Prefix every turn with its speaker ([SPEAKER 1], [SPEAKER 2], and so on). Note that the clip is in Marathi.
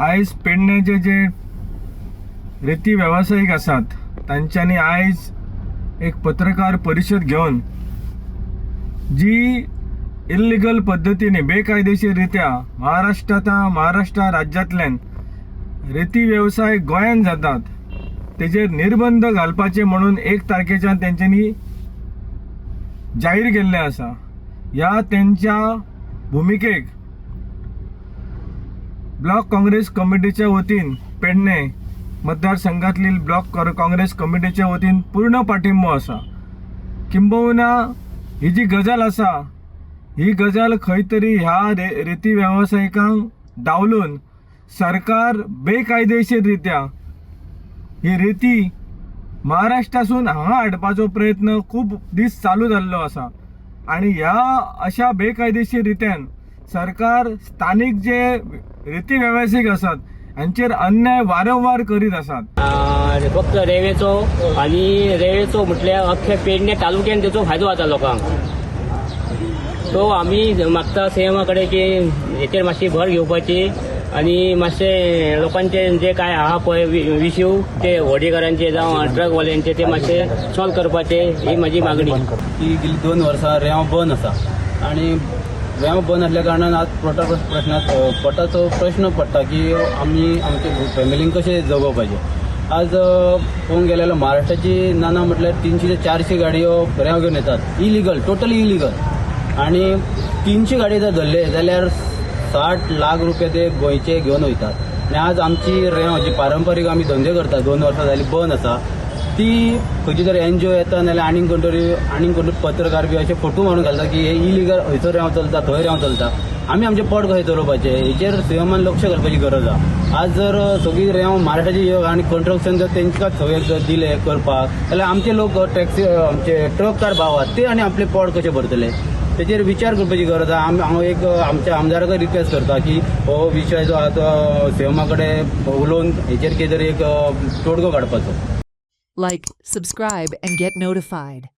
[SPEAKER 1] आयज पेडण्याचे जे रेती व्यावसायिक आसात तांच्यांनी आयज एक पत्रकार परिशद घेवन जी इल्लिगल पद्धतीने बेकायदेशीररित्या महाराष्ट्र राज्यांतल्यान रेती व्यवसाय गोंयांत जातात तेजेर निर्बंध घालपाचे म्हणून 1 तारखेच्यान तेंच्यांनी जाहीर केल्लें आसा. ह्या तेंच्या भुमिकेक ब्लॉक काँग्रेस कमिटीच्या वतीन पेडणे मतदारसंघातली ब्लॉक काँग्रेस कमिटीच्या वतीन पूर्ण पाठिंबो आसा. किंबहुना ही जी गजाल आसा ही गजाल खंय तरी ह्या रेती व्यावसायिकांक डावलून सरकार बेकायदेशीररित्या ही रेती महाराष्ट्रासून हांगा हाडपाचो प्रयत्न खूब दीस चालू जाल्लो आसा आणि ह्या अशा बेकायदेशीररित्यान सरकार स्थानिक जे रेती व्यावसायिक आसात हांचेर अन्याय वारंवार करीत आसात.
[SPEAKER 2] फक्त रेवेचो म्हटल्यार अख्ख्या पेडणे तालुक्यान तेचो फायदो जाता लोकांक. सो आमी मागता सीएमा कडेन की हेचेर मातशी भर घेवपाची आणि मातशे लोकांचे जे काय आहा पळय इश्यू ते व्हडेकारांचे जावं ट्रकवाल्यांचे ते मातशे सॉल्व करपाचे ही म्हाजी मागणी.
[SPEAKER 3] ही गेली 2 वर्सां रेंव बंद आसा आणि रेंव बंद आसल्या कारणान आज पोटाचो प्रश्न पडटा की आमी आमच्या फॅमिलींक कशें जगोवपाचें. आज पळोवंक गेल्यार महाराष्ट्राची नाना म्हटल्यार 300 ते 400 गाडयो रेंव घेवन येतात इलिगल, टोटली इलिगल. आणि 300 गाडयो जर धरले जाल्यार 60 लाख रुपया ते गोंयचे घेवन वयतात. आनी आज आमची रेंव जी पारंपारीक आमी धंदे करतात 2 वर्सां जाली बंद आसा ती खंयची तरी NGO येता नाल्यार आनीक कोण पत्रकार बी अशे फोटो मारून घालता की हे इलिगल हयसर रेंव चलता थंय रेंव चलता. आमी आमचे पोट कशें चलोवपाचें हेचेर सीएमान लक्ष घालपाची गरज आसा. आज जर सगळी रेंव महाराष्ट्राची आनी कंस्ट्रक्शन जर तेंकां थंय दिले करपाक जाल्यार आमचे लोक टॅक्सी आमचे ट्रककार भाव आहात ते आनी आपले पोट कशें भरतले तेचेर विचार करपाची गरज आहा. हांव एक आमच्या आमदाराक रिक्वेस्ट करता की हो विशय जो आहा तो सीएमा कडेन उलोवन हेचेर कितें तरी एक तोडगो काडपाचो.
[SPEAKER 4] Like, subscribe, and get notified.